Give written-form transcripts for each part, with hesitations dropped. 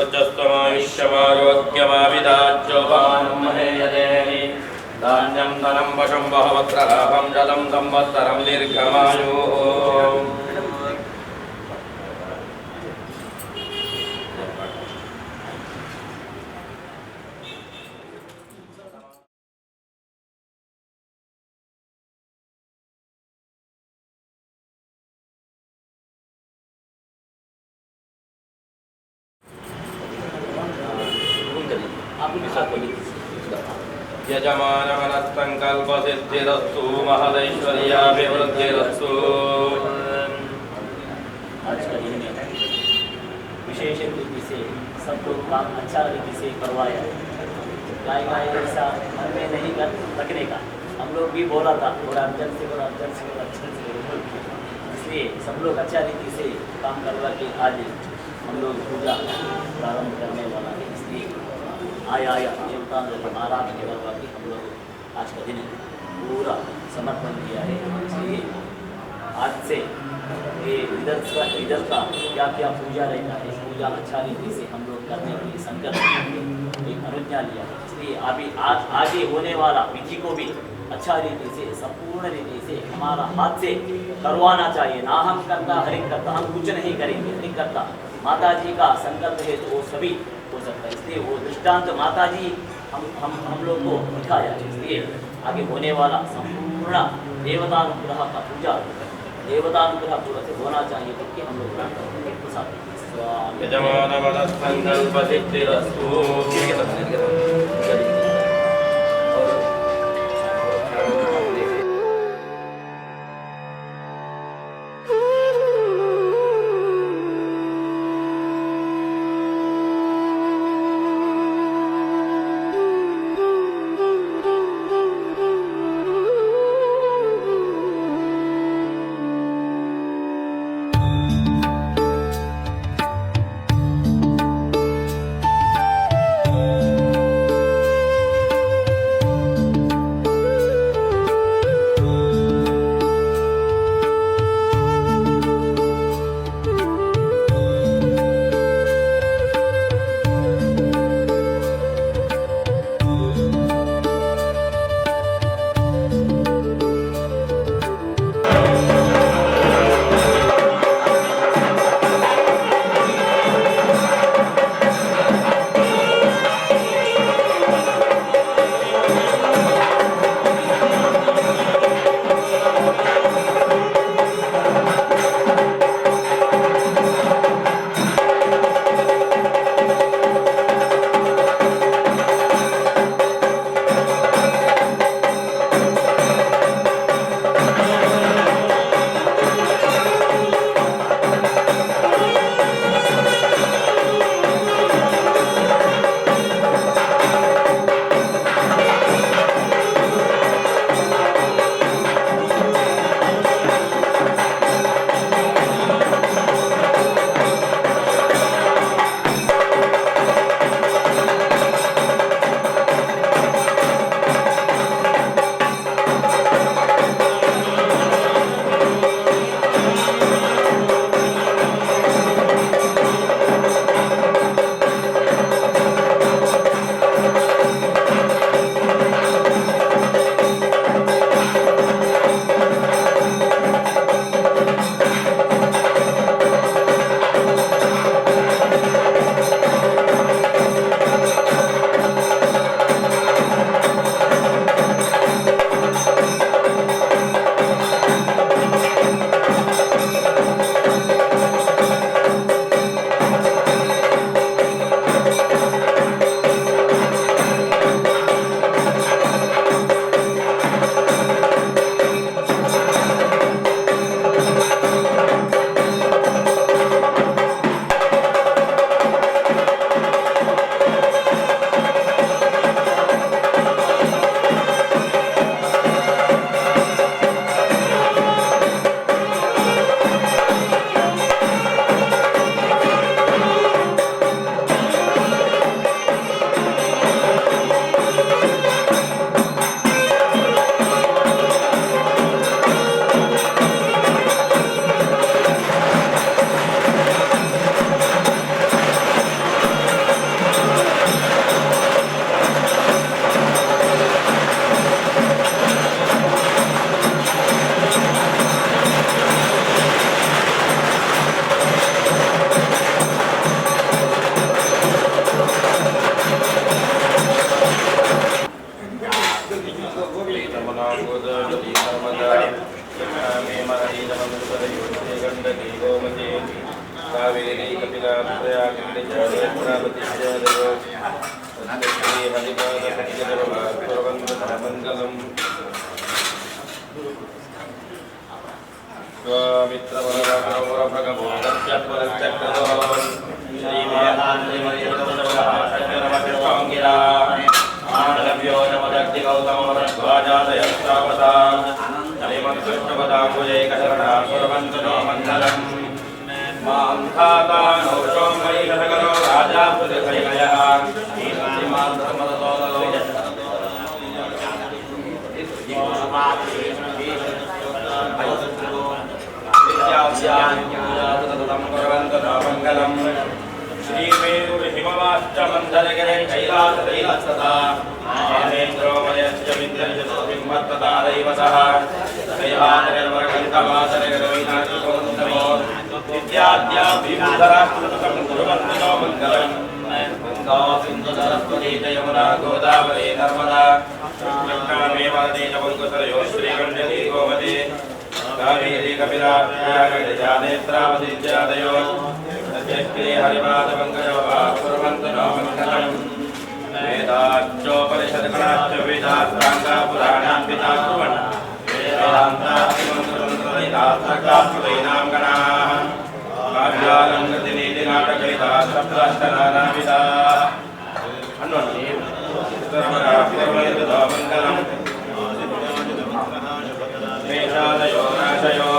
वर्चस्वमायुष्यमारोग्यमाविदाज्योपमानं महेयदेहि धान्यं धनं वशं बहवत्रलाभं जलं संवत्सरं दीर्घमायुः। यजमानमनस्संकल्पसिद्धिरस्तु महदैश्वर्याभिवृद्धिरस्तु। आज का दिन में विशेष रीति से सब लोग काम अच्छा रीति से करवाया। गाय गाय ऐसा घर में नहीं कर रखने का हम लोग भी बोला था, थोड़ा अर्जन से बोला, अर्जन से बोला, अर्जन से बोला। इसलिए सब लोग अच्छा रीति से काम करवा के आज हम लोग पूजा प्रारंभ करने वाला है। इसलिए आया देवता आराधना करवा के हम लोग आज का दिन पूरा समर्पण किया है। इसलिए आज से ये इधर का क्या क्या पूजा रहता है, पूजा अच्छा रीति से हम लोग करने के लिए संकल्प एक अनुज्ञा लिया है। इसलिए अभी आज आगे होने वाला विधि को भी अच्छा रीति से संपूर्ण रीति से हमारा हाथ से करवाना चाहिए। ना हम करता हरि करता, हम कुछ नहीं करेंगे, हरि करता माता जी का संकल्प है तो वो सभी हो सकता है। इसलिए वो दृष्टांत माता जी हम लोग को दिखाया। इसलिए आगे होने वाला संपूर्ण देवतानुग्रह का पूजा देवतानुग्रह पूरा से होना चाहिए, क्योंकि हम लोग सरयुक्ते गण्डकी गोमती कावेरी कपिला प्रयागण्डे नेत्रावतीत्यादयो श्री हरिपादपतिजनवाकुर्वन्तमङ्गलम् स्वामित्रवरभगवोरभगवोदत्यपरश्चक्रदोन् श्रीमेधान्त्रिमर्यदोषवहाशकरवकृष्टाङ्गिरा आनलभ्यो नमदग्निगौतमवरध्वाजातयस्तावता हरिमत्कृष्णपदाम्बुजैकशरणा कुर्वन्तु नो मङ्गलम् मां धाता नो सोमयिषकरो राजा पुरुषैकयः श्रीमान् धर्मदतोदलो विद्याभ्यां कुर्वन्तु नो मङ्गलम् श्रीमेरुर्हिमवाश्चमन्थरगिरे कैलासदैलसदा हेमेन्द्रोमयश्च विद्यञ्जतोबिम्बत्तदा दैवतः दैवानिर्वरकण्ठमासनिर्विनाशकुन्दमो विद्याद्याभिभूधराष्ट्रतं कुर्वन्तु नो मङ्गलम् गङ्गा सिन्धु सरस्वती च यमुना गोदावरी नर्मदा कृष्णामेवादे च बङ्गुसरयो श्रीगण्डकी गोमती कावेरी कपिला प्रयागण्डे नेत्रावतीत्यादयो श्री हरिपादपङ्कजोपा कुर्वन्तु नो मङ्गलम् वेदाच्चोपनिषद्गणाच्च वेदास्त्राङ्गा पुराणान्विता कुर्वन् वेदान्तात्मन्त्रैनां गणाः काव्यालङ्कृतिनीति नाटकैता सप्ताष्टनानाविधा कुर्वन्तु नो मङ्गलम् मेषादयो नाशयो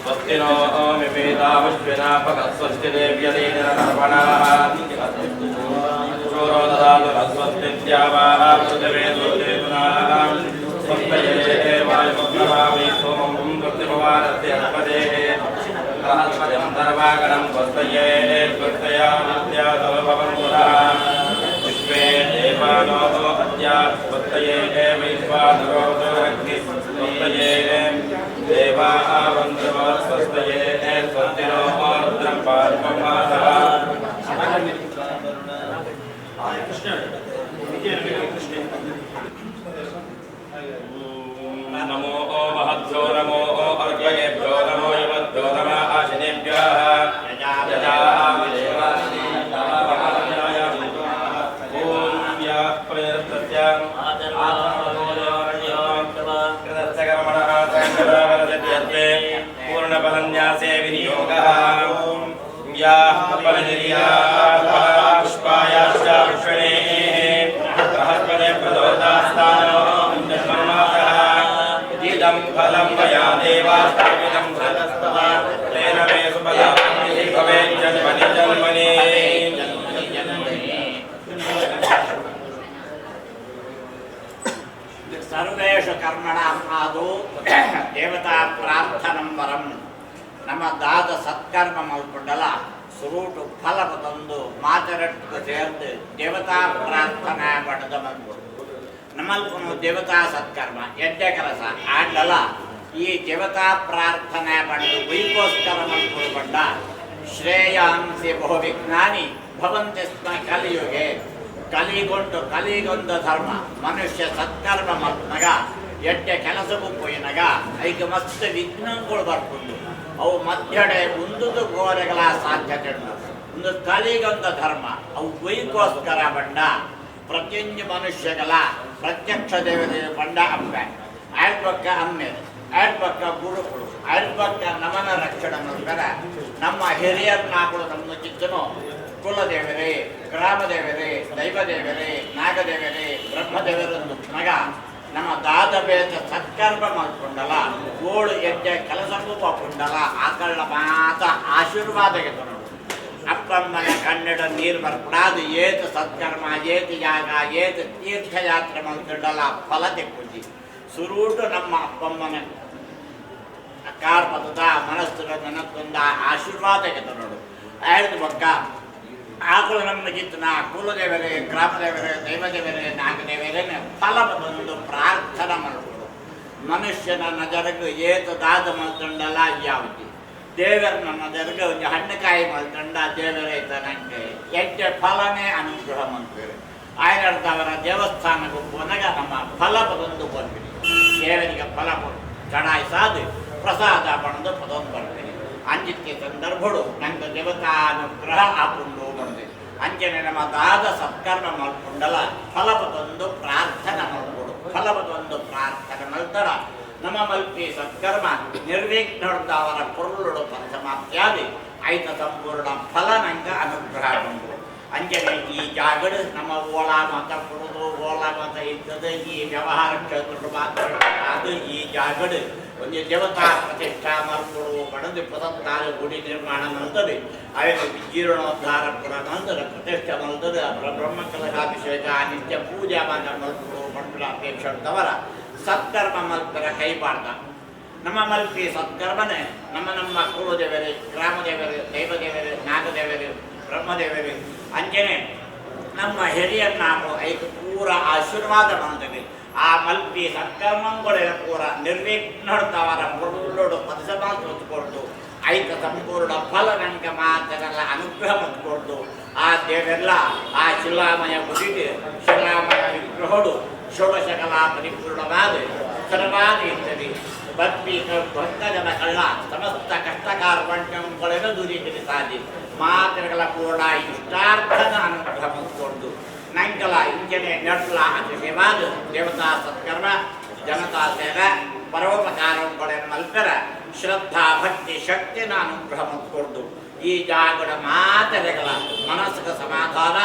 स्वस्तिनो मिपेताविश्विना स्वस्ति देव्यदेनर्पणाः शूरो ददातु न स्वस्तित्यावाः पृथिवे स्वस्तिपुनाः स्वस्तये वायुमग्नवामि सोमं प्रतिभवानस्य अस्मदेः सहस्रजं सर्वागणं स्वस्तये स्वस्तयादित्यादो भवन्तुरः विश्वे देवानो अद्या स्वस्तये वैश्वानरो अग्निः स्वस्तये देवाः वन्द्रवः स्वस्तये स्वस्तिनो रुद्रं पार्वमासः नमो महद्भ्यो नमो अर्घ्येभ्यो नमो युवद्भ्यो नमः आशिनेभ्यः पूर्णफलन्यासे विनियोगः पुष्पायाश्च पुष्पणेः बृहस्पते प्रदोषास्थानो इदं फलं मया देवास्तापितं सदस्तव तेन मे सुफलं भवेत् जन्मनि जन्मनि सर्वेषु कर्मणाम् आदौ देवता प्रार्थनं वरं ನಮ್ಮ ದಾದ ಸತ್ಕರ್ಮ ಮಲ್ಕೊಂಡಲ್ಲ ಸುರೂಟು ಫಲವ ತಂದು ಮಾತರಟ್ಟು ಸೇರ್ದು ದೇವತಾ ಪ್ರಾರ್ಥನಾ ಪಡೆದ ಬಂದು ನಮ್ಮಲ್ಪನು ದೇವತಾ ಸತ್ಕರ್ಮ ಎಡ್ಡೆ ಕೆಲಸ ಆಡ್ಲಲ್ಲ ಈ ದೇವತಾ ಪ್ರಾರ್ಥನಾ ಪಡೆದು ವೈಕೋಸ್ಕರ ಮಲ್ಕೊಳ್ಕೊಂಡ ಶ್ರೇಯಾಂಸಿ ಬಹು ವಿಜ್ಞಾನಿ ಭವಂತಿ ಸ್ಮ ಕಲಿಯುಗೆ ಕಲಿಗೊಂದ ಧರ್ಮ ಮನುಷ್ಯ ಸತ್ಕರ್ಮ ಮಲ್ಪನಗ ಎಡ್ಡೆ ಕೆಲಸಕ್ಕೂ ಪೋಯಿನಗ ಐಕ ಮಸ್ತ್ ವಿಘ್ನಗಳು ಬರ್ಕೊಂಡು ಅವು ಮಧ್ಯಡೆ ಮುಂದುದು ಗೋರೆಗಳ ಸಾಧ್ಯತೆ ಉಂಟು ಒಂದು ಕಲಿಗೊಂದ ಧರ್ಮ ಅವು ವೈಕೋಸ್ಕರ ಬಂಡ ಪ್ರತಿಯೊಂದು ಮನುಷ್ಯಗಳ ಪ್ರತ್ಯಕ್ಷ ದೇವತೆ ಬಂಡ ಅಂಬೆ ಆಡ್ಪಕ್ಕ ಅಮ್ಮೆ ಆಡ್ಪಕ್ಕ ಗುರುಗಳು ಆಡ್ಪಕ್ಕ ನಮನ ರಕ್ಷಣೆ ನೋಡಿದರೆ ನಮ್ಮ ಹಿರಿಯರ್ನಾಗಳು ನಮ್ಮ ಚಿತ್ತನು ಕುಲದೇವರೇ ಗ್ರಾಮದೇವರೇ ದೈವದೇವರೇ ನಾಗದೇವರೇ ಬ್ರಹ್ಮದೇವರನ್ನು ಮಗ ನಮ್ಮ ದಾದ ಬೇತ ಸತ್ಕರ್ಮ ಮಾಡ್ಕೊಂಡಲ್ಲ ಗೋಳು ಎಡ್ಡೆ ಕೆಲಸಕ್ಕೂ ಪಾಕೊಂಡಲ್ಲ ಆಕಳ ಮಾತ ಆಶೀರ್ವಾದಕ್ಕೆ ನೋಡು ಅಪ್ಪಮ್ಮನ ಕನ್ನಡ ನೀರು ಬರ್ಪಡಾದು ಏತ ಸತ್ಕರ್ಮ ಏತ ಯಾಗ ಏತ ತೀರ್ಥಯಾತ್ರೆ ಮಾಡ್ಕೊಂಡಲ್ಲ ಫಲ ತೆಕ್ಕೊಂಡಿ ಸುರೂಟು ನಮ್ಮ ಅಪ್ಪಮ್ಮನ ಕಾರ್ಪದ ಮನಸ್ಸು ನನಗೊಂದ ಆಶೀರ್ವಾದಕ್ಕೆ ನೋಡು ಹೇಳಿದ ಬಕ್ಕ ಆಕಳು ನಮಗಿತ್ತು ಕುಲದೇವರೇ ಗ್ರಾಮದೇವರೇ ದೈವದೇವರೇ ನಾಗದೇವರೇ ಫಲ ಬಂದು ಪ್ರಾರ್ಥನೆ ಮಾಡ್ಬೋದು ಮನುಷ್ಯನ ನಜರಗ ಏತದಾದ ಮಲ್ತಂಡಲ್ಲ ಯಾವತಿ ದೇವರ ನಜರಗ ಒಂದು ಹಣ್ಣುಕಾಯಿ ಮಲ್ತಂಡ ದೇವರೈತ ನಂಗೆ ಎಡ್ಡ ಫಲನೇ ಅನುಗ್ರಹ ಮಂತ್ರಿ ಆಯ್ದವರ ದೇವಸ್ಥಾನಕ್ಕೆ ಹೋದಾಗ ನಮ್ಮ ಫಲ ಪದೊಂದು ಬಂದ್ಬಿಡಿ ದೇವರಿಗೆ ಫಲ ಚಡಾಯಿಸಾದು ಪ್ರಸಾದ ಪಡೆದು ಪದೊಂದು ಬರ್ತೀನಿ ಅಂಜಿತ್ಯ ಸಂದರ್ಭಗಳು ನಂಗೆ ದೇವತಾನುಗ್ರಹ ಆಕೊಂಡು ಬಂದಿದೆ ಅಂಜನೆ ನಮ್ಮ ದಾದ ಸತ್ಕರ್ಮ ಮಾಡ್ಕೊಂಡಲ್ಲ ಫಲಪದೊಂದು ಪ್ರಾರ್ಥನೆ ಮಾಡ್ಕೊಡು ಫಲಪದೊಂದು ಪ್ರಾರ್ಥನೆ ಮಾಡ್ತಾರ ನಮ್ಮ ಮಲ್ಪಿ ಸತ್ಕರ್ಮ ನಿರ್ವಿಘ್ನದ ಅವರ ಪೊರುಳು ಪರಿಸಮಾಪ್ತಿಯಾಗಿ ಐತ ಸಂಪೂರ್ಣ ಫಲ ನಂಗೆ ಅನುಗ್ರಹ ಬಂದು ಅಂಜನೆ ಈ ಜಾಗಡು ನಮ್ಮ ಓಲಾ ಮತ ಕೊಡೋದು ಓಲಾ ಮತ ಇದ್ದದ್ದು ಈ ವ್ಯವಹಾರ ಕ್ಷೇತ್ರ ಮಾತ್ರ ಅದು ಈ ಜಾಗಡು ಒಂದು ದೇವತಾ ಪ್ರತಿಷ್ಠಾ ಮಾಡ್ಕೊಡುವ ಪಡೆದು ಪದಂತಾರ ಗುಡಿ ನಿರ್ಮಾಣ ಮಾಡ್ತದೆ ಅವರಿಗೆ ಜೀರ್ಣೋದ್ಧಾರ ಪುರ ನಂತರ ಪ್ರತಿಷ್ಠೆ ಮಾಡ್ತದೆ ಬ್ರಹ್ಮಕಲಶಾಭಿಷೇಕ ನಿತ್ಯ ಪೂಜಾ ಮಾಡ ಮಲ್ಕೊಡುವ ಮಂಡಲ ಅಪೇಕ್ಷಿಸಿದವರ ಸತ್ಕರ್ಮ ಮಲ್ಪರ ಕೈಪಾಡ್ದ ನಮ್ಮ ಮಲ್ಪಿ ಸತ್ಕರ್ಮನೆ ನಮ್ಮ ಕುಲದೇವರೇ ಗ್ರಾಮದೇವರೇ ದೈವದೇವರೇ ನಾಗದೇವರೇ ಬ್ರಹ್ಮದೇವರೇ ಅಂಜನೆ ನಮ್ಮ ಹಿರಿಯರ್ ನಾವು ಐದು ಪೂರ ಆಶೀರ್ವಾದ ಮಾಡ್ತೇವೆ ಆ ಮಲ್ಪಿ ಸತ್ಕರ್ಮಗಳ ಪೂರ ನಿರ್ವಿಘ್ನವರ ಮುರುಳೋಡು ಪದಸಮಾಸ ಹೊತ್ಕೊಡ್ತು ಐಕ ಸಂಪೂರ್ಣ ಫಲ ನನಗೆ ಮಾತನೆಲ್ಲ ಅನುಗ್ರಹ ಹೊತ್ಕೊಡ್ತು ಆ ದೇವೆಲ್ಲ ಆ ಶಿಲಾಮಯ ಮುಗಿದು ಶಿಲಾಮಯ ವಿಗ್ರಹಡು ಷೋಡಶಕಲಾ ಪರಿಪೂರ್ಣವಾದ ಸರ್ವಾದ ಇರ್ತದೆ ಭಕ್ತಿ ಭಕ್ತಜನ ಕಳ್ಳ ಸಮಸ್ತ ಕಷ್ಟಕಾರ್ಪಣ್ಯಗಳನ್ನು ದೂರೀಕರಿ ಸಾಧಿ ಮಾತುಗಳ ಪೂರ್ಣ ಇಷ್ಟಾರ್ಥದ ಅನುಗ್ರಹ ಹೊತ್ಕೊಡ್ತು ನಂಕಲ ಇಂಜನೆ ನಡ್ಲ ಅತಿಶಯವಾದ ದೇವತಾ ಸತ್ಕರ್ಮ ಜನತಾ ಸೇವೆ ಪರೋಪಕಾರಗಳನ್ನು ಮಲ್ಪರ ಶ್ರದ್ಧಾ ಭಕ್ತಿ ಶಕ್ತಿನ ಅನುಗ್ರಹ ಹೊತ್ಕೊಡ್ತು ಈ ಜಾಗದ ಮಾತರೆಗಳ ಮನಸ್ಸಿಗೆ ಸಮಾಧಾನ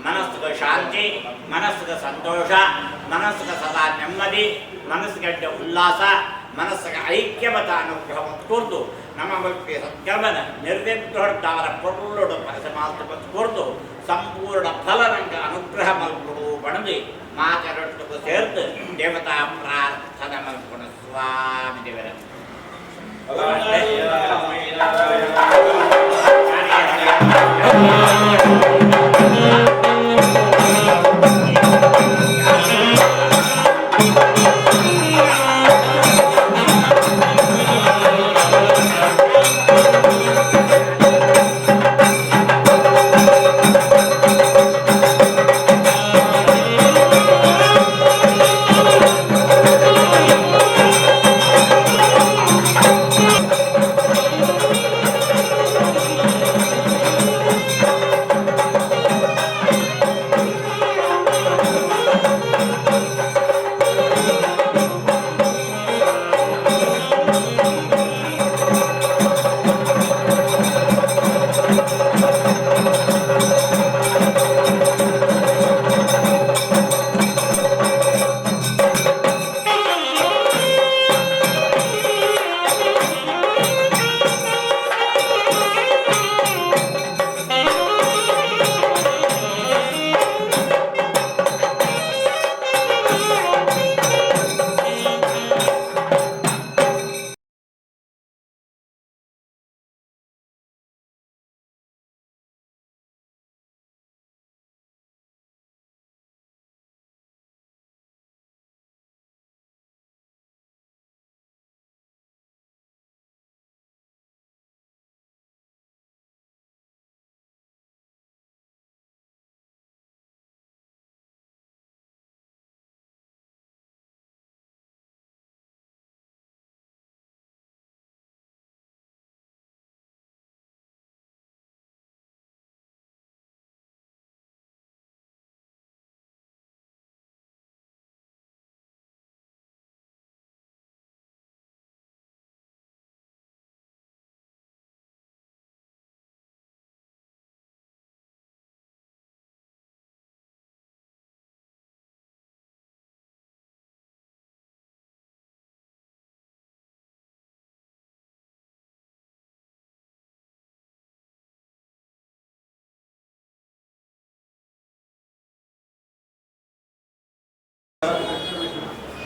ಮನಸ್ಸಿಗೆ ಶಾಂತಿ ಮನಸ್ಸಿಗೆ ಸಂತೋಷ ಮನಸ್ಸಿಗೆ ಸದಾ ನೆಮ್ಮದಿ ಮನಸ್ಸಿಗೆ ಉಲ್ಲಾಸ ಮನಸ್ಸಿಗೆ ಐಕ್ಯಮತ ಅನುಗ್ರಹ ಹೊತ್ಕೊಡ್ತು ನಮ್ಮ ಭಕ್ತಿ ಸತ್ಕರ್ಮನ ನಿರ್ವಿಘ್ನವರ ಪೊರುಳು ಪರಿಸಮಾಸ ಹೊತ್ಕೊಡ್ತು ಸಂಪೂರ್ಣ ಫಲ ನಂಗೆ ಅನುಗ್ರಹ ಮಲ್ಕೊಡು ಬಣದಿ ಮಾತಾಡೋದಕ್ಕೂ ಸೇರ್ತು ದೇವತಾ ಪ್ರಾರ್ಥನೆ ಮಲ್ಕೊಂಡು ಸ್ವಾಮಿ ದೇವರ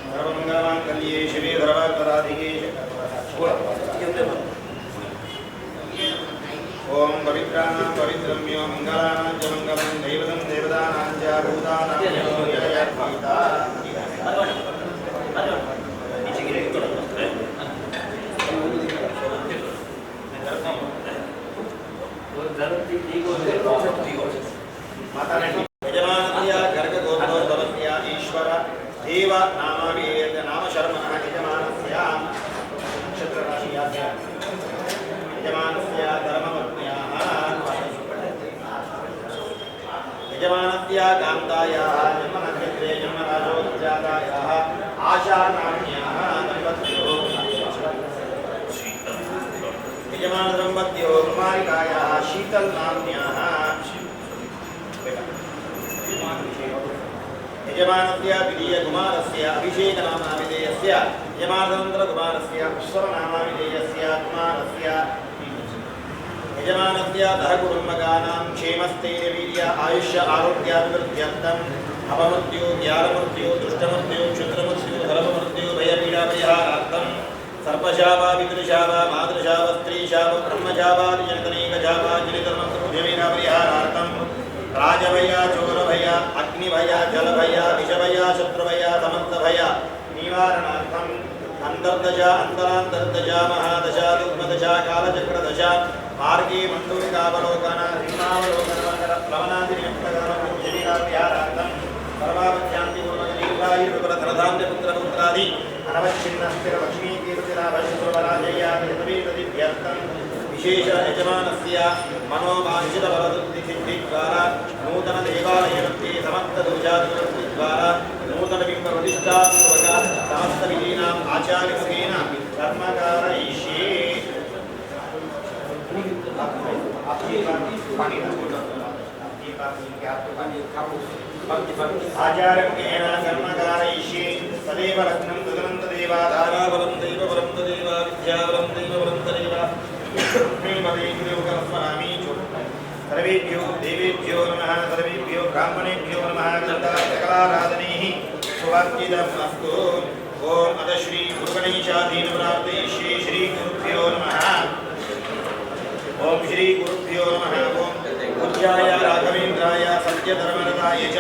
सर्वमंगलमांगल्ये शिवे सर्वार्थसाधिके ओम पवित्राणां पवित्रम्यो मंगलानां च मंगलं दैवतं देवतानां च भूतानां कान्तायाः जन्मनक्षत्रे जन्मराजोजातायाः आशानाम्याः दम्पत्योः यजमानदम्पत्योः कुमारिकायाः शीतलनाम्याः यजमानस्य द्वितीयकुमारस्य अभिषेकनामाविधेयस्य यजमानतन्त्रकुमारस्य पुष्पनामाविधेयस्य कुमारस्य यजमानस्य सहकुटुम्बकानां क्षेमस्थैर्यवीर्य आयुष्य आरोग्याभिवृद्ध्यर्थम् अपमृत्यु ज्ञानमृत्यु दुष्टमृत्यु क्षुद्रमृत्यु धर्ममृत्यु भयपीडापरिहारार्थम् सर्पशापा पितृशापा मातृशाप स्त्रीशाप ब्रह्मशापादिजनकनेकशापा जनिधर्मपरिहारार्थम् राजभय चोरभय अग्निभय जलभय विषभय शत्रुभय समर्थभय निवारणार्थम् अंतर्दशा अंतरांतर्दशा महादशा दुग्मदशा कालचक्रदशा मार्गे मंडूलिकावलोकन सीमावलोकन प्लवनादिनिमित्तकर्मविहारार्थम् सर्वावध्यान्तिपूर्वकदीर्घायुर्विपुलधनधान्यपुत्रपुत्रादि अनवच्छिन्नस्थिरलक्ष्मीकीर्तिलाभैश्वर्यराजय्यादिर्तवेतदिभ्यर्थम् विशेष यजमानस्य मनोवाञ्छितवरदुर्दिसिद्धिद्वारा नूतनदेवालयमध्ये समस्तदोषादिवृत्तिद्वारा नूतनबिम्बप्रतिष्ठापूर्वक समस्तविधीनाम् आचार्यमुखेन कर्मकारयिष्ये। आचार्यमुखेन कर्मकारयिष्ये। तदेव लग्नं तदनं तदेव धाराबलं दैवबलं तदेव विद्याबलं दैवबलं तदेव सर्वेभ्यो देवेभ्यो नमः सर्वेभ्यो ब्राह्मणेभ्यो नमः सकलाराधनैः सुवाक्यदम् अस्तु। ओम अथ श्री गुरुगणेशाधीनप्राप्ते श्री गुरुभ्यो नमः। ओम श्री गुरुभ्यो नमः। ओम पूज्याय राघवेन्द्राय सत्यधर्मरताय च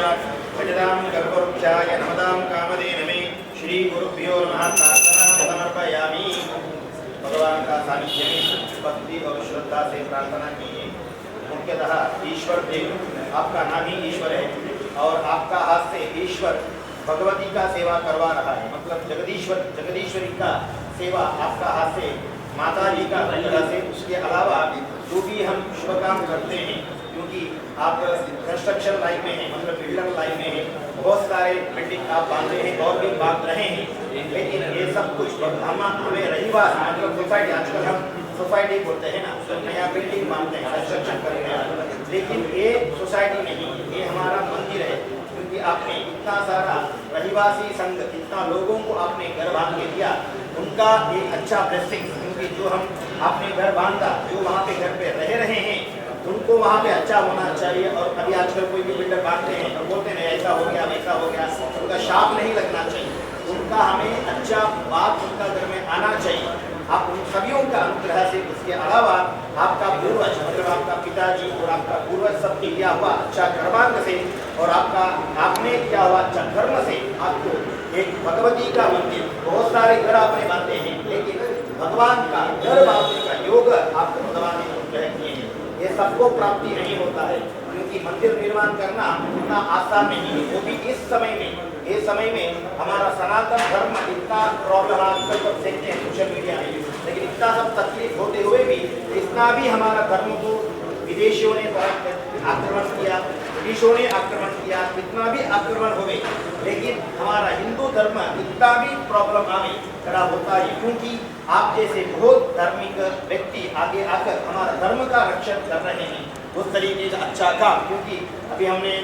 भजतां कल्पवृक्षाय नमतां कामधेनवे श्री गुरुभ्यो नमः। प्रार्थना समर्पयामि। भगवान का सानिध्य में भक्ति और श्रद्धा से प्रार्थना कीजिए। मुख्यतः ईश्वर देव, आपका नाम ही ईश्वर है और आपका हाथ से ईश्वर भगवती का सेवा करवा रहा है। मतलब जगदीश्वरी का सेवा आपका हाथ से माता जी का तरह से। उसके अलावा जो भी हम शुभ काम करते हैं, क्योंकि आप कंस्ट्रक्शन लाइन में हैं, मतलब बिल्डर लाइन में हैं, बहुत सारे बिल्डिंग आप बांधते हैं और भी बांध रहे हैं, लेकिन ये सब कुछ हमें रहीवास मतलब सोसाइटी, आजकल हम सोसाइटी बोलते हैं ना, तो नया बिल्डिंग बांधते हैं, कंस्ट्रक्शन करते हैं, लेकिन ये सोसाइटी नहीं, ये हमारा मंदिर है। क्योंकि आपने इतना सारा रहीवासी संघ, इतना लोगों को आपने घर बांध के दिया, उनका एक अच्छा ब्लेसिंग, क्योंकि जो हम आपने घर बांधा, जो वहाँ पे घर पे रह रहे हैं, उनको वहाँ पे अच्छा होना चाहिए। और अभी आजकल कोई भी बिल्डर बांटते हैं तो बोलते हैं ऐसा हो गया वैसा हो गया, उनका शाप नहीं लगना चाहिए, उनका हमें अच्छा बात उनका घर में आना चाहिए। आप उन सभियों का अनुग्रह से, उसके अलावा आपका पूर्वज मतलब आपका पिताजी और आपका पूर्वज सब किया हुआ अच्छा कर्मांग से और आपने किया हुआ अच्छा कर्म से आपको एक भगवती का मंदिर, बहुत सारे घर आपने बांधे हैं, लेकिन भगवान का घर बांधने का योग आपको भगवान ने अनुग्रह किए हैं। ये सबको प्राप्ति नहीं होता है, क्योंकि मंदिर निर्माण करना इतना आसान नहीं है। वो भी इस समय में हमारा सनातन धर्म इतना प्रॉब्लम आजकल सब देखते हैं सोशल मीडिया में, लेकिन इतना सब तकलीफ होते हुए भी इतना भी हमारा धर्म को विदेशियों ने आक्रमण किया, ब्रिटिशों ने आक्रमण किया, कितना भी आक्रमण हुए, लेकिन हमारा हिंदू धर्म इतना भी प्रॉब्लम आने खड़ा होता है, क्योंकि आप जैसे बहुत धार्मिक व्यक्ति आगे आकर हमारा धर्म का रक्षण कर रहे हैं। उस तरीके का अच्छा काम, क्योंकि अभी हमने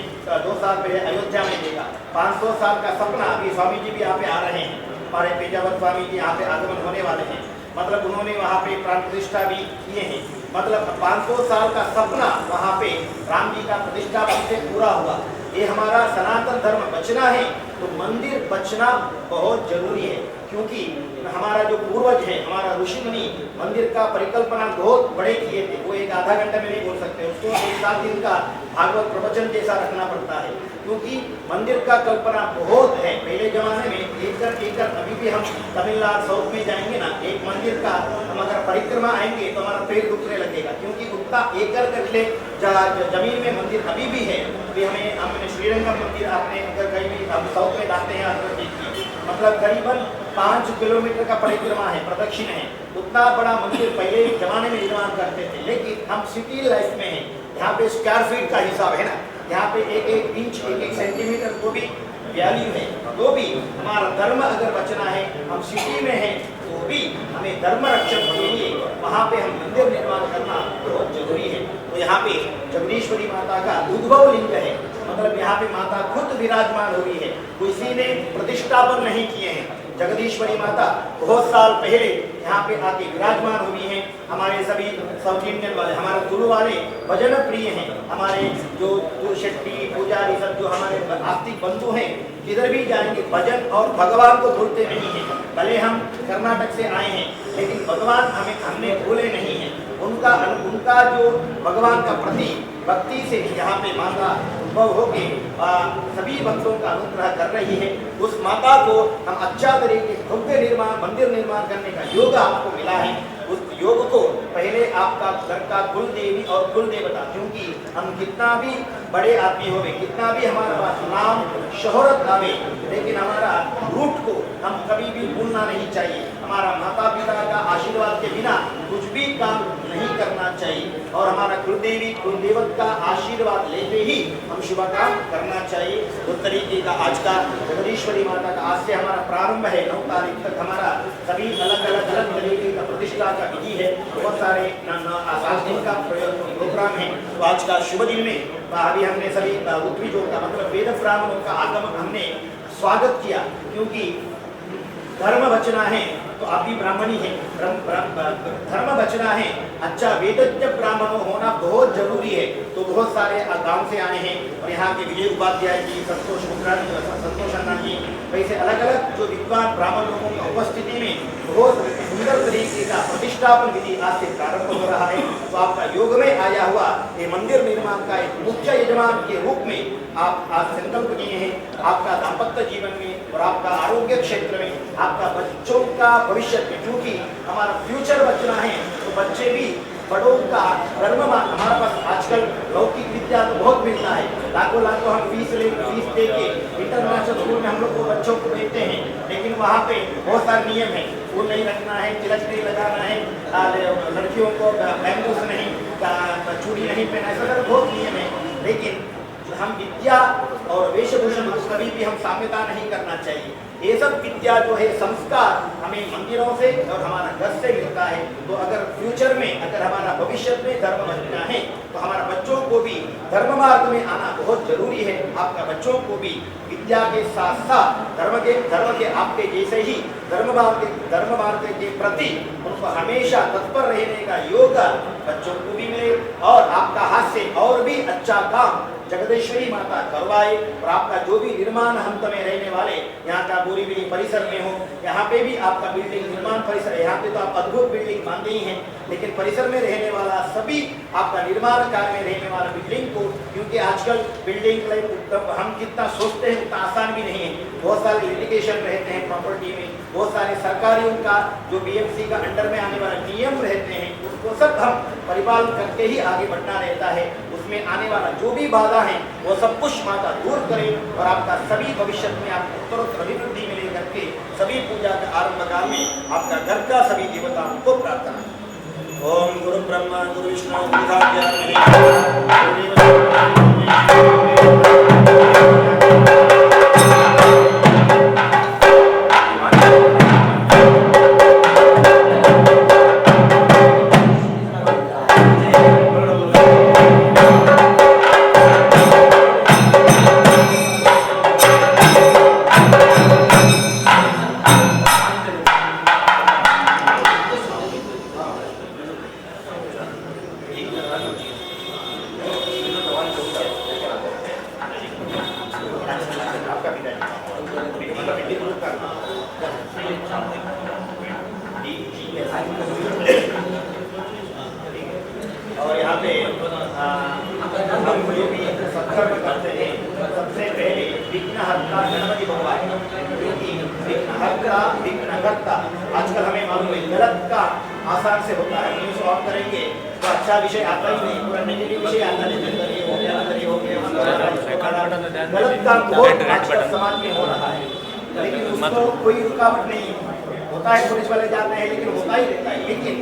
2 साल पहले अयोध्या में देखा, 500 साल का सपना, अभी स्वामी जी भी यहाँ पे आ रहे हैं, हमारे पेजावर स्वामी जी यहाँ पे आगमन होने वाले हैं, मतलब उन्होंने वहाँ पे प्राण प्रतिष्ठा भी किए हैं। मतलब 500 साल का सपना वहाँ पे राम जी का प्रतिष्ठा से पूरा हुआ। ये हमारा सनातन धर्म बचना है तो मंदिर बचना बहुत जरूरी है, क्योंकि हमारा जो पूर्वज है, हमारा ऋषि मुनि मंदिर का परिकल्पना बहुत बड़े किए थे। वो एक आधा घंटे में नहीं बोल सकते, उसको 1-7 दिन का भागवत प्रवचन जैसा रखना पड़ता है, क्योंकि मंदिर का कल्पना बहुत है। पहले जमाने में एकड़ अभी भी हम तमिलनाडु साउथ में जाएंगे ना, एक मंदिर का हम अगर परिक्रमा आएंगे तो हमारा पैर दुखने लगेगा, क्योंकि उतना एकड़ गठले जमीन में मंदिर अभी भी है। अभी हमने श्रीरंगम मंदिर आपने अगर कहीं भी हम साउथ में जाते हैं अगर देखिए, मतलब करीबन 5 किलोमीटर का परिक्रमा है, प्रदक्षिण है। उतना बड़ा मंदिर पहले जमाने में निर्माण करते थे, लेकिन हम सिटी लाइफ में हैं, यहाँ पे स्क्वायर फीट का हिसाब है ना, यहाँ पे एक एक इंच एक एक सेंटीमीटर को भी वैल्यू है, तो भी हमारा धर्म अगर बचना है, हम सिटी में हैं तो भी हमें धर्म रक्षण के लिए वहाँ पे हम मंदिर निर्माण करना बहुत जरूरी है। तो यहाँ पे जगदीश्वरी माता का उद्भव लिंग है, मतलब यहाँ पे माता खुद विराजमान हो रही है, किसी ने प्रतिष्ठापन नहीं किए हैं। जगदीश्वरी माता बहुत साल पहले यहाँ पे आके विराजमान हुई हैं। हमारे सभी साउथ इंडियन वाले, हमारे गुरु वाले भजन प्रिय हैं, हमारे जो शेट्टी पुजारी सब जो हमारे आस्तिक बंधु हैं, किधर भी जाएंगे भजन और भगवान को भूलते नहीं हैं। भले हम कर्नाटक से आए हैं लेकिन भगवान हमने भूले नहीं हैं। उनका जो भगवान का प्रति भक्ति से यहाँ पे माता उद्भव होके सभी भक्तों का अनुग्रह कर रही है। उस माता को हम अच्छा तरीके भव्य निर्माण मंदिर निर्माण करने का योग आपको मिला है। उस योग को पहले आपका घर का कुल देवी और कुल देवता, क्योंकि हम कितना भी बड़े आदमी होवे, कितना भी हमारे पास नाम शोहरत आवे, लेकिन हमारा रूट को हम कभी भी भूलना नहीं चाहिए। हमारा माता पिता का आशीर्वाद के बिना कुछ भी काम नहीं करना चाहिए और हमारा कुलदेवी कुलदेवत का आशीर्वाद लेते ही हम शुभ काम करना चाहिए। उस तरीके का आज का जगदीश्वरी माता का आज से हमारा प्रारंभ है। 9 तारीख तक हमारा सभी अलग अलग तरीके का प्रतिष्ठा का विधि है। बहुत सारे 7 दिन का प्रोग्राम है। तो आज का शुभ दिन में अभी हमने सभी उत्तरीजों का मतलब वेद ब्राह्मणों का आगमन हमने स्वागत किया, क्योंकि धर्म बचना है तो आप भी ब्राह्मणी है, धर्म बचना है, अच्छा वेदज्ञ ब्राह्मणों होना बहुत जरूरी है। तो बहुत सारे गांव से आए हैं और यहाँ के विजय उपाध्याय जी, संतोष अन्ना जी, वैसे अलग अलग जो विद्वान ब्राह्मण लोगों की उपस्थिति में बहुत सुंदर तरीके का प्रतिष्ठापन विधि आज से प्रारंभ हो रहा है। तो आपका योग में आया हुआ ये मंदिर निर्माण का एक मुख्य यजमान के रूप में आप आज संकल्प किए हैं। आपका दाम्पत्य जीवन में और आपका आरोग्य क्षेत्र में, आपका बच्चों का भविष्य में, क्योंकि हमारा फ्यूचर बचना है तो बच्चे भी बड़ों का धर्म, हमारे पास आजकल लौकिक विद्या तो बहुत मिलता है, लाखों हम फीस दे के इंटरनेशनल स्कूल में हम लोग को बच्चों को देते हैं, लेकिन वहाँ पे बहुत सारे नियम है। फूल नहीं रखना है, तिलक नहीं लगाना है, लड़कियों को बैंगल्स नहीं, चूड़ी नहीं पहना, ऐसा बहुत नियम है। लेकिन हम विद्या और वेशभूषण को कभी भी हम साम्यता नहीं करना चाहिए। ये सब विद्या जो है संस्कार हमें मंदिरों से और हमारा घर से मिलता है। तो अगर फ्यूचर में अगर हमारा भविष्य में धर्म बनना है तो हमारा बच्चों को भी धर्म मार्ग में आना बहुत जरूरी है। आपका बच्चों को भी विद्या के साथ साथ धर्म के आपके जैसे ही धर्म मार्ग के प्रति उनको हमेशा तत्पर रहने का योग बच्चों को भी मिले और आपका हाथ से और भी अच्छा काम जगदीश्वरी माता करवाए। और आपका जो भी निर्माण हंत में रहने वाले यहाँ का बोरीवली परिसर में हो, यहाँ पे भी आपका बिल्डिंग निर्माण परिसर है, यहाँ पे तो आप अद्भुत बिल्डिंग मानते ही हैं, लेकिन परिसर में रहने वाला सभी आपका निर्माण कार्य में रहने वाला बिल्डिंग को, क्योंकि आजकल बिल्डिंग हम कितना सोचते हैं उतना आसान भी नहीं है। बहुत सारे लिटिगेशन रहते हैं प्रॉपर्टी में, बहुत सारे सरकारियों का जो बीएमसी का अंडर में आने वाला नियम रहते हैं, उसको सब हम परिपालन करके ही आगे बढ़ना रहता है। उसमें आने वाला जो भी बाधा है वो सब कुछ माता दूर करे और आपका सभी भविष्य में आपको उत्तरोत्तर अभिवृद्धि मिले करके सभी पूजा का आरंभ काल में आपका घर का सभी देवताओं को प्रार्थना। ओम गुरु ब्रह्मा गुरु विष्णु और यहाँ पे हम जो भी सत्कर्म करते हैं सबसे पहले विघ्नहर्ता गणपति भगवान, क्योंकि विघ्नहर्ता विघ्नहर्ता आजकल हमें मालूम है गलत का आसान से होता है। न्यूज़ ऑन करेंगे तो अच्छा विषय आता ही नहीं, पूरा नेगेटिव विषय आता नहीं, गलत का बहुत आजकल समाज में हो रहा है, लेकिन उसको कोई रुकावट नहीं होता है। पुलिस वाले जाते हैं लेकिन होता ही रहता है, लेकिन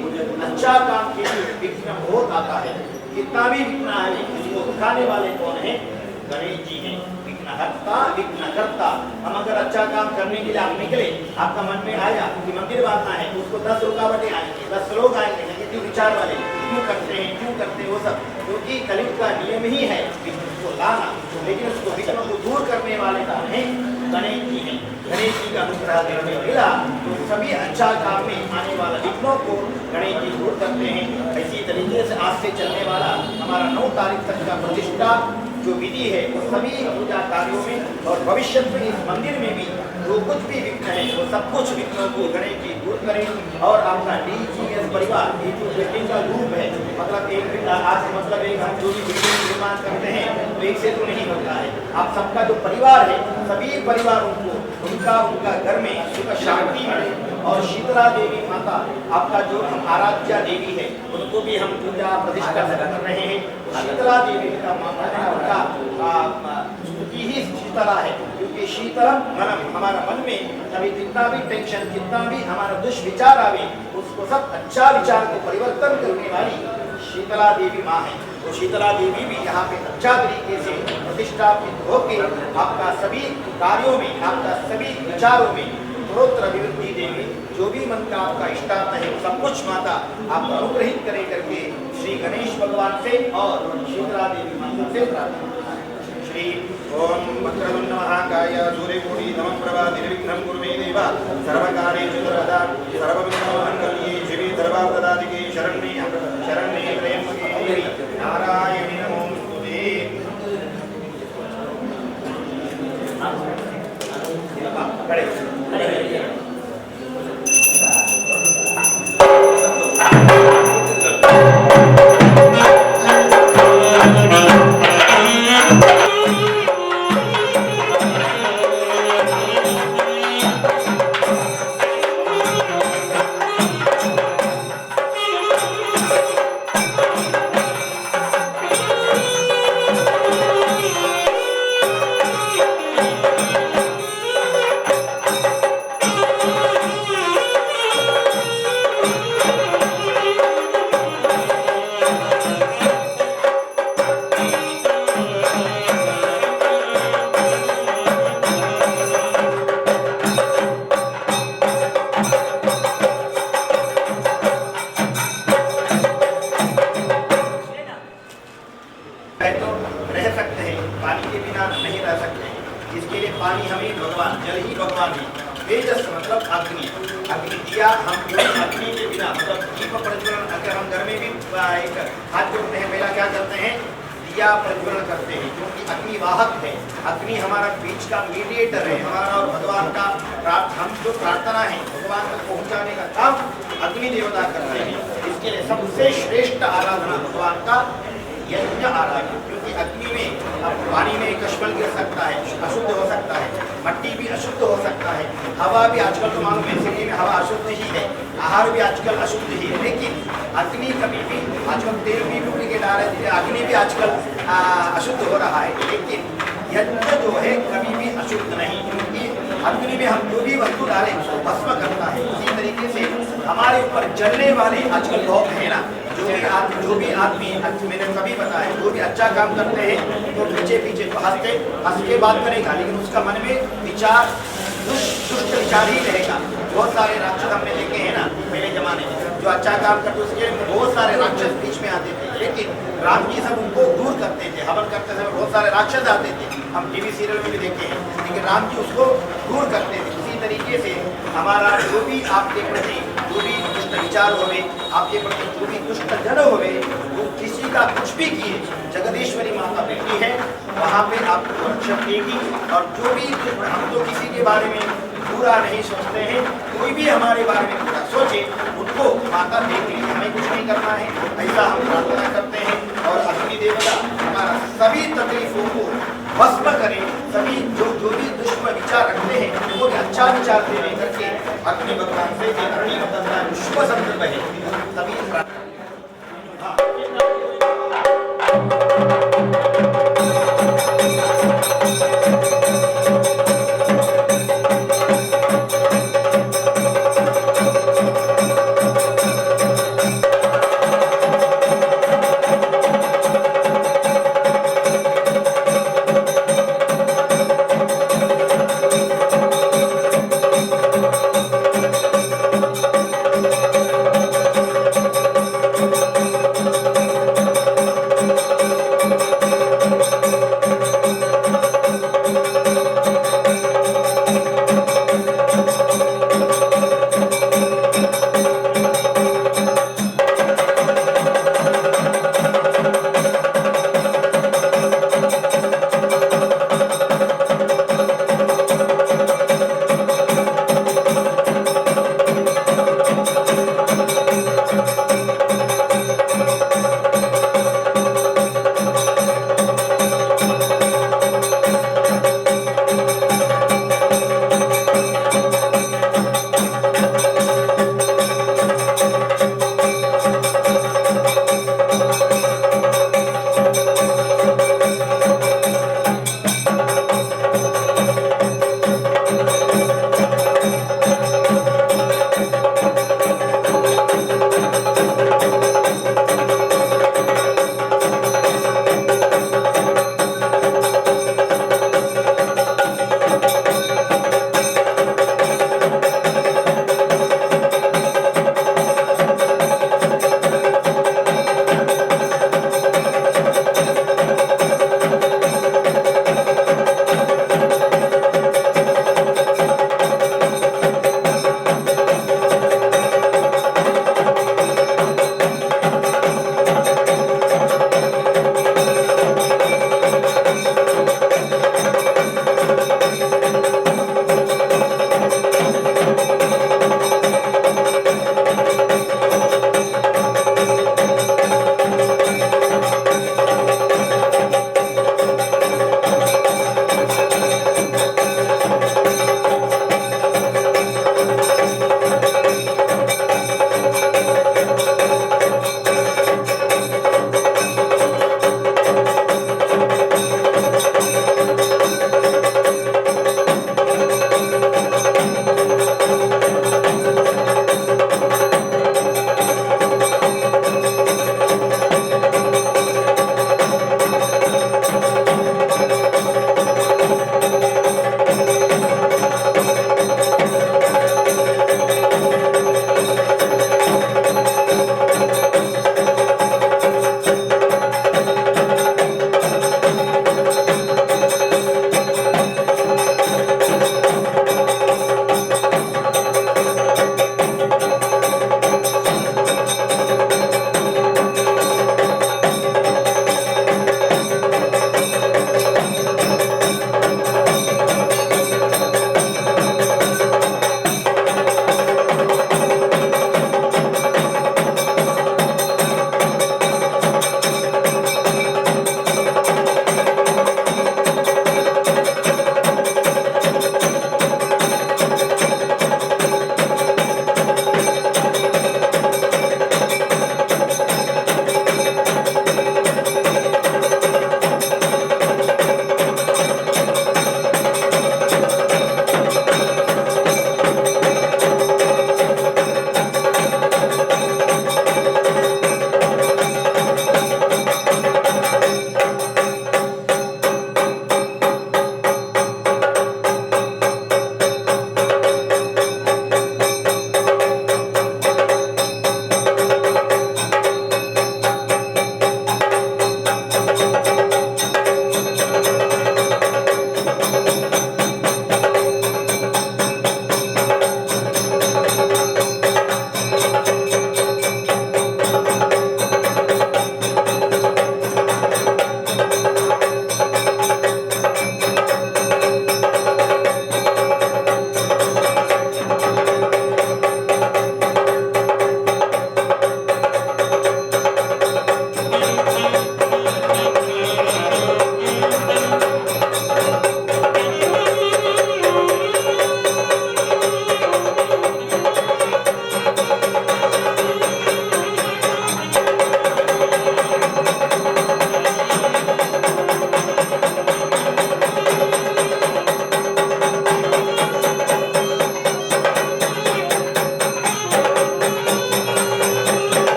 अच्छा काम के लिए विघ्न बहुत आता है। कितना भी विघ्न है, उसको उठाने वाले कौन है? गणेश जी हैं, विघ्नहर्ता विघ्नकर्ता। हम अगर अच्छा काम करने के लिए आप निकले, आपका मन में आया कि मंदिर बांधना है, तो उसको 10 रुकावटें आएंगी, 10 लोग आएंगे, नेगेटिव विचार वाले, क्यों करते हैं, क्यों करते हैं, वो सब, क्योंकि कलयुग का नियम ही है विघ्न को लाना, लेकिन उसको विघ्न को दूर करने वाले का है गणेश जी हैं। गणेश जी का अनुग्रह देने में मिला तो सभी अच्छा काम में आने वाला विघ्नों को गणेश जी दूर करते हैं। इसी तरीके से आज से चलने वाला हमारा 9 तारीख तक का प्रतिष्ठा जो विधि है वो सभी पूजा कार्यों में और भविष्य में इस मंदिर में भी जो कुछ भी विघ्न है वो सब कुछ विघ्नों को गणेश जी दूर करें। और आपका DGS परिवार ये जो बिल्डिंग का रूप है, मतलब एक आज मतलब एक हम जो भी बिल्डिंग निर्माण करते हैं तो एक से तो नहीं होता है, आप सबका जो परिवार है सभी परिवारों को उनका घर में सुख शांति मिले। और शीतला देवी माता आपका जो हम आराध्या देवी है उनको भी हम पूजा प्रतिष्ठा कर रहे हैं। शीतला देवी का उनका स्तुति ही शीतला है, क्योंकि शीतलम मनम, हमारा मन में कभी जितना भी टेंशन, जितना भी हमारा दुष्विचार आवे उसको सब अच्छा विचार को परिवर्तन करने वाली शीतला देवी माँ है। तो शीतला देवी भी यहाँ पे अच्छा तरीके से प्रतिष्ठापित होकर आपका सभी कार्यों में, आपका सभी विचारों में उत्तरोत्तर अभिवृद्धि देवी, जो भी मन का आपका इष्टार्थ है सब कुछ माता आपको अनुग्रहित करे करके श्री गणेश भगवान से और शीतला देवी माता से प्रार्थना। श्री ओम वक्रतुंड महाकाय सूर्यकोटि समप्रभा निर्विघ्नं कुरु मे देव सर्वकार्येषु सर्वदा सर्वविघ्नोपशान्तये शिवे सर्वार्थसाधिके शरण्ये शरण्ये त्र्यम्बके देवी नारायणी नमोस्तुते। खड़े तो रह सकते हैं, पानी के बिना नहीं रह सकते हैं। इसके लिए पानी हमें भगवान, जल ही भगवान है। तेजस मतलब अग्नि, अग्नि दिया हम अग्नि के बिना मतलब दीप प्रज्वलन, अगर हम घर में भी एक हाथ जोड़ते हैं पहला क्या करते हैं, दिया प्रज्वलन करते हैं, क्योंकि अग्नि वाहक है। अग्नि हमारा बीच का मीडिएटर है, हमारा और भगवान का हम जो प्रार्थना है भगवान तक पहुँचाने का काम अग्नि देवता करते हैं। इसके लिए सबसे श्रेष्ठ आराधना भगवान का यज्ञ आराधना, क्योंकि अग्नि में अब पानी में कश्मल गिर सकता है, अशुद्ध हो सकता है, मट्टी भी अशुद्ध हो सकता है, हवा भी आजकल तो मालूम है सिटी में हवा अशुद्ध ही है, आहार भी आजकल अशुद्ध ही है, लेकिन अग्नि कभी भी आजकल तेल भी डुप्लीकेट आ रहे हैं, अग्नि भी आजकल अशुद्ध हो रहा है, लेकिन यज्ञ जो है कभी भी अशुद्ध नहीं, क्योंकि अग्नि में हम जो भी वस्तु डालें उसको भस्म करता है। इसी तरीके से हमारे ऊपर जलने वाले आजकल लोग हैं ना, जो भी आदमी मैंने कभी बताया जो भी अच्छा काम करते हैं तो पीछे पीछे तो हंस के बात करेगा, लेकिन उसका मन में विचार दुष्ट विचार ही रहेगा। बहुत सारे राक्षस हमने देखे हैं ना पहले जमाने में, जो अच्छा काम करते उसके बहुत सारे राक्षस बीच में आते थे, लेकिन राम जी सब उनको दूर करते थे। हवन करते समय बहुत सारे राक्षस आते थे, हम टीवी सीरियल में भी देखे हैं, लेकिन राम जी उसको दूर करते थे। इसी तरीके से हमारा जो भी आपके प्रति जो भी दुष्ट विचार होवे, आपके प्रति जो भी दुष्ट जन होवे, वो किसी का कुछ भी किए, जगदीश्वरी माता बेटी है, वहाँ पे आपको रक्षक देगी। और जो भी हम तो किसी के बारे में बुरा नहीं सोचते हैं, कोई भी हमारे बारे में बुरा सोचे उनको माता देख ली, हमें कुछ नहीं करना है, ऐसा हम प्रार्थना करते हैं। और अग्नि देवता हमारा सभी तकलीफों को भस्म करें, सभी जो भी दुष्ट विचार रखते हैं वो अच्छा विचार देने करके अग्नि भगवान से अग्नि भगवान शुभ संकल्प है सभी प्रार्थना।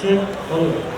चेक करो।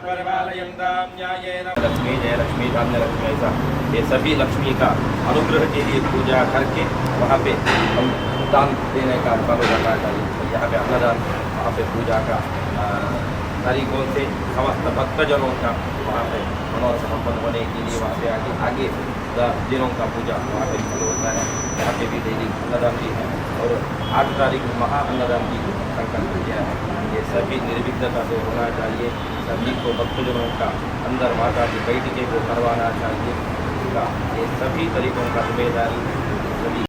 परिपालयन्तां न्यायेन लक्ष्मी जय लक्ष्मी धान्य लक्ष्मी ऐसा ये सभी लक्ष्मी का अनुग्रह के लिए पूजा करके वहाँ पे हम दान देने का पर्व रखा चाहिए। यहाँ पे अन्नदान वहाँ पे पूजा का तरीकों से समस्त भक्तजनों का वहाँ पे मनोरथ संपन्न होने के लिए वहाँ पे आगे 10 दिनों का पूजा वहाँ पे शुरू होता है। यहाँ पे भी डेली अन्नदान भी है और 8 तारीख को महा अन्नदान की संकल्प किया है। ये सभी निर्विघ्नता से होना चाहिए। सभी को भक्तजनों का अंदर माता की बैठके को करवाना चाहिए। इसका ये सभी तरीकों का जिम्मेदारी सभी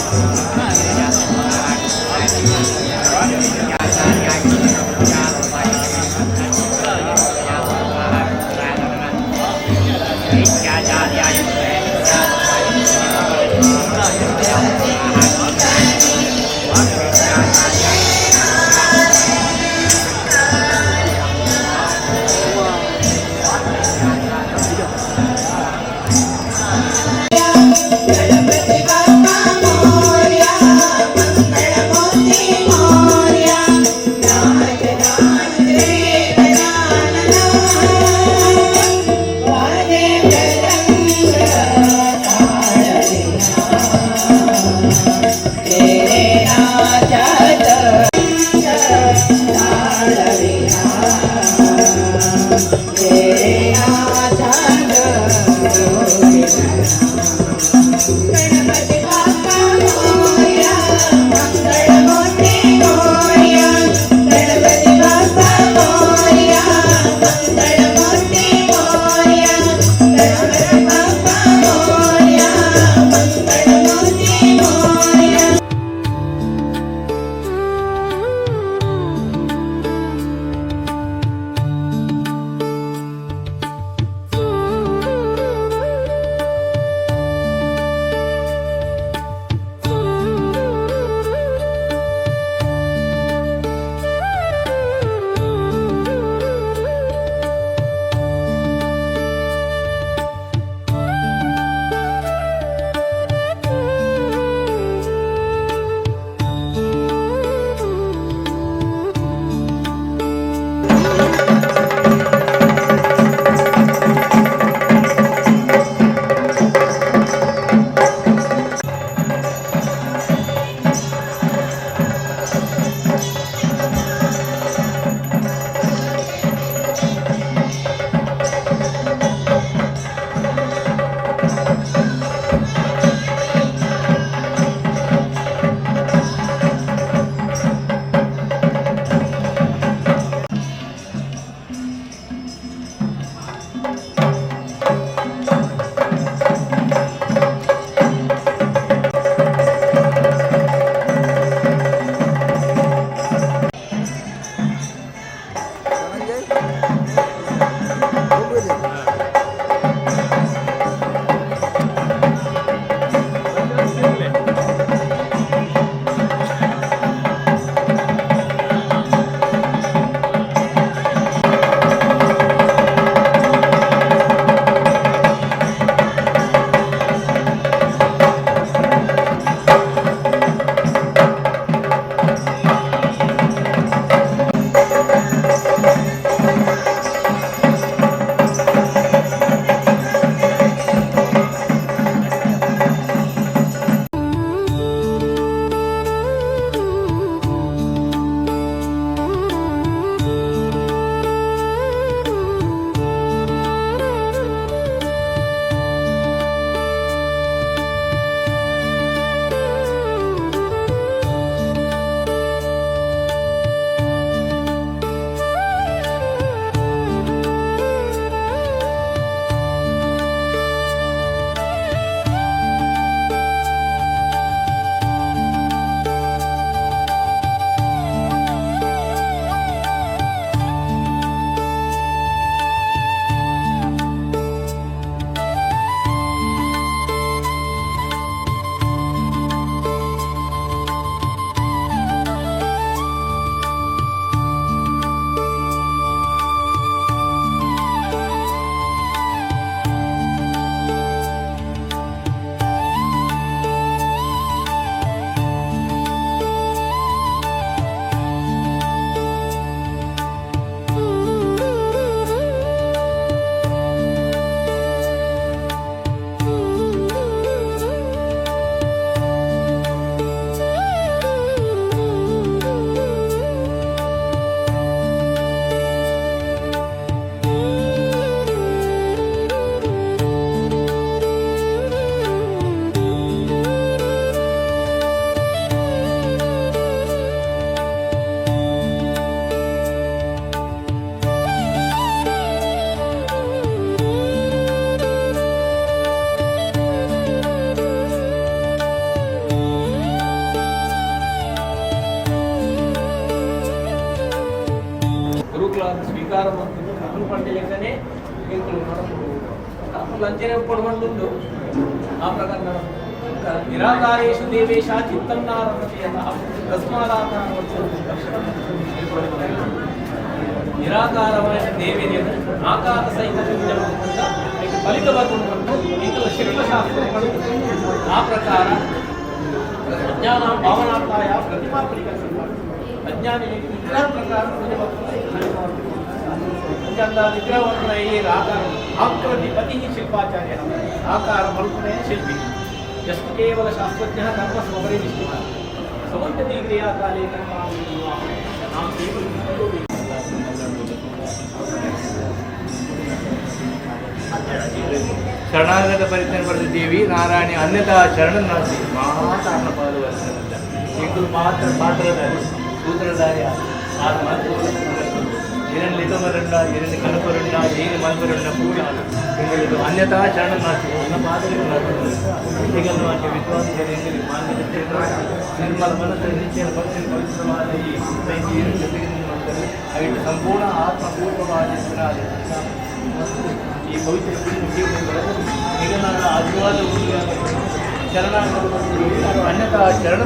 जय प्रतिभा मोरया मंगल मूर्ति मोरया ಸ್ವೀಕಾರ ಮಾಡ್ತಿದ್ದು ಕಬ್ಬು ಪಂಡೆ ಲೆಕ್ಕನೇ ಎಂಕುಲು ನಡಪು ಲಂಚನೆ ಕೊಡುವಂಡು ಆ ಪ್ರಕಾರ ನಡಪು ನಿರಾಕಾರೇಶು ದೇವೇಶ ಚಿತ್ತನ್ನಾರಭತೆಯತಃ ತಸ್ಮಾದಾಕಾರ ನಿರಾಕಾರವಾದ ದೇವೇನ ಆಕಾರ ಸಹಿತ ಫಲಿತ ಬರ್ಕೊಂಡು ಇಂಥ ಶಿಲ್ಪಶಾಸ್ತ್ರಗಳು ಆ ಪ್ರಕಾರ ಅಜ್ಞಾನ ಭಾವನಾರ್ಥಾಯ ಪ್ರತಿಮಾ ಪರಿಕಲ್ಪನೆ ಅಜ್ಞಾನ ವಿಗ್ರಹ ಪ್ರಕಾರ ವಿಗ್ರಹವನ್ನು ಆಕಾರ ಆಕೃತಿ ಪತಿ ಶಿಲ್ಪಾಚಾರ್ಯ ಆಕಾರ ಮಲ್ಪನೆ ಶಿಲ್ಪಿ ಎಷ್ಟು ಕೇವಲ ಶಾಸ್ತ್ರಜ್ಞ ಕರ್ಮ ಸ್ವಪರಿನಿಷ್ಠ ಸಮಂತತಿ ಕ್ರಿಯಾಕಾಲೇ ಕರ್ಮ ನಾವು ಶರಣಾಗತ ಪರಿಚಯ ಪಡೆದಿದ್ದೀವಿ ನಾರಾಯಣ ಅನ್ಯತಾ ಶರಣ ನಾಸಿ ಮಾತಾಡನ ಪಾದವರ್ಷನಿಂದ ಇಂದು ಪಾತ್ರಧಾರಿ ಸೂತ್ರಧಾರಿ ಆರು ಮಾತು ಏನೇನು ಲಿಖಮರುಂಡ ಏನೇನು ಕನಪರುಂಡ ಏನು ಮಲ್ಪರುಂಡ ಪೂರ ಎಂಗಳಿದು ಅನ್ಯತಾ ಶರಣ ನಾಸಿ ನನ್ನ ಪಾದಗಳು ಈಗಲೂ ಆಕೆ ವಿದ್ವಾಂಸರು ಎಂಗಳಿಗೆ ಮಾನ್ಯತೆ ನಿರ್ಮಲ ಮನಸ್ಸು ನಿಶ್ಚಯ ಭಕ್ತಿ ಪವಿತ್ರವಾದ ಈ ಏನು ಜೊತೆಗೆ ಮಾಡ್ತಾರೆ ಅವಿಟ್ಟು ಸಂಪೂರ್ಣ ಆತ್ಮಪೂರ್ವವಾದ ಈ ಪವಿತ್ರ ಜೀವನದ ಆಶೀರ್ವಾದ ಶರಣಾಗತ ಅನ್ಯತಾ ಶರಣ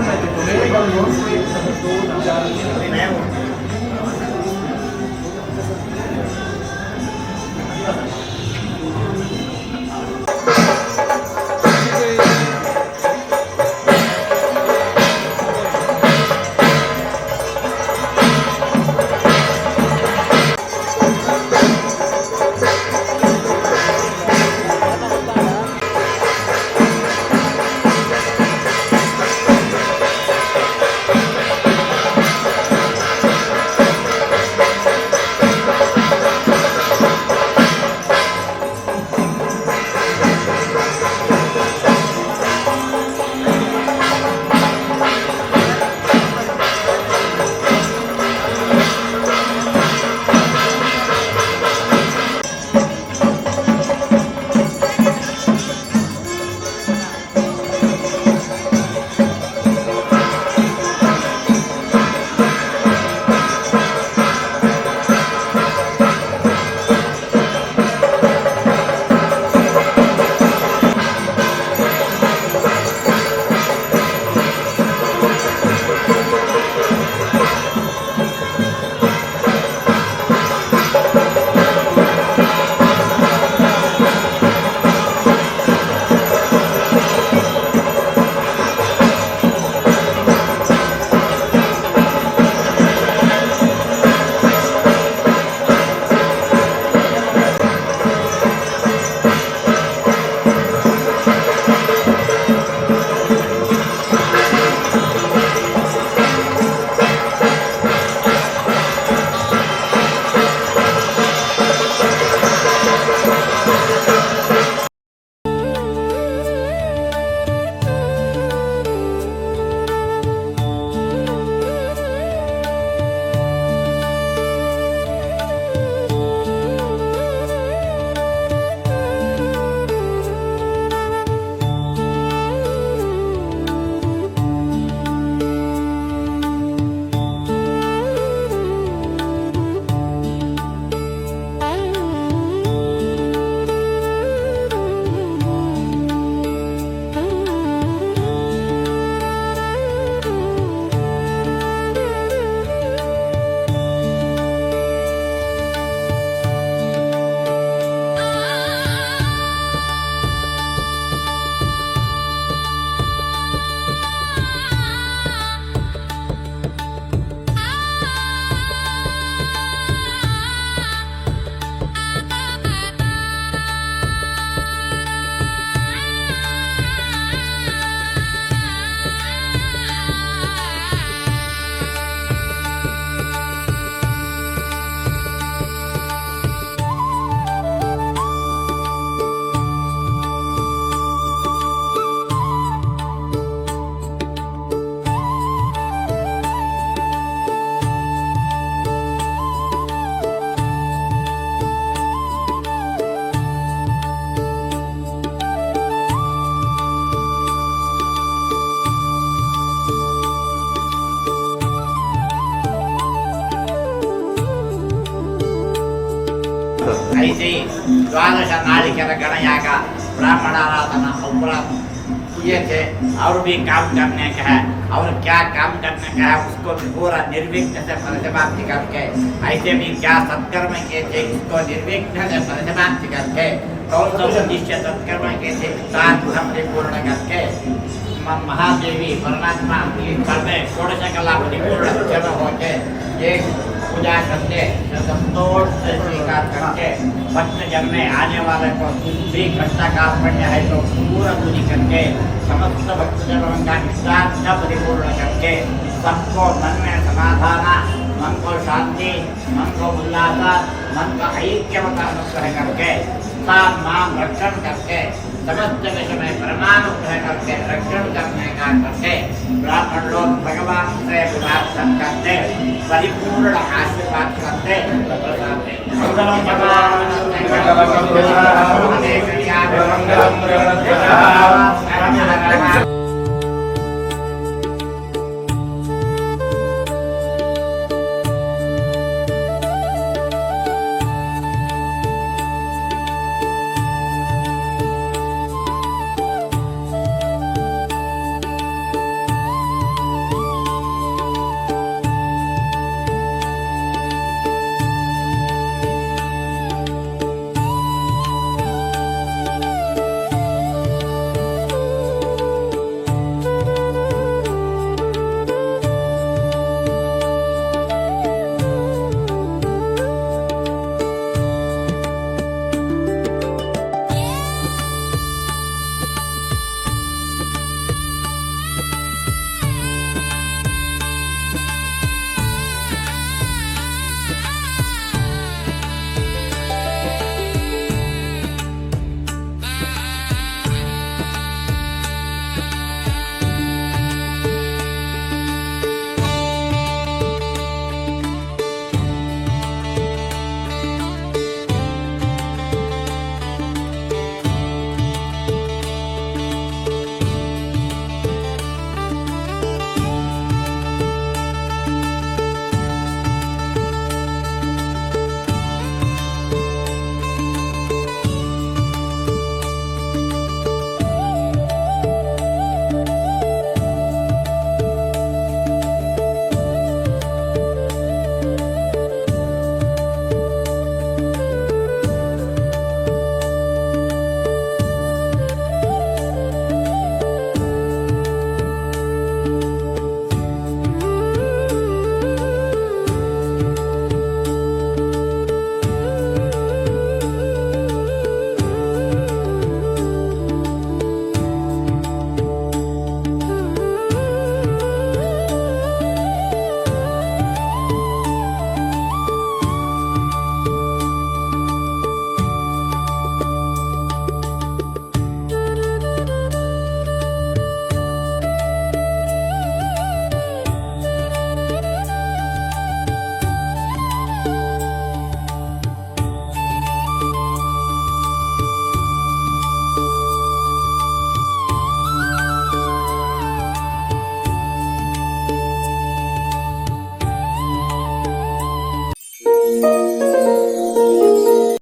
ऐसे ही द्वादश नारिकेल गणयाग ब्राह्मणाराधना उपरांत ये थे और भी काम करने का है और क्या काम करने का है उसको भी पूरा निर्विघ्न से परिसमाप्ति करके ऐसे भी क्या सत्कर्म किए थे उसको निर्विघ्न से परिसमाप्ति करके कौन सा उद्देश्य सत्कर्म किए थे पूर्ण करके महादेवी परमात्मा की करने षोडश कला परिपूर्ण चलो होके एक पूजा करके संतोष से स्वीकार करके भक्त जन में आने वाले को भी कष्ट का पुण्य है तो पूरा दूरी करके समस्त भक्तजनों का इष्टार्थ परिपूर्ण करके सबको मन में समाधान मन को शांति मन को उल्लास मन का ऐक्यवता अनुग्रह करके साथ माम रक्षण करके समस्त विषय में परमानुग्रह करके रक्षण करने का करके ब्राह्मण लोग भगवान से प्रार्थना करते परिपूर्ण आशीर्वाद करते मंगलम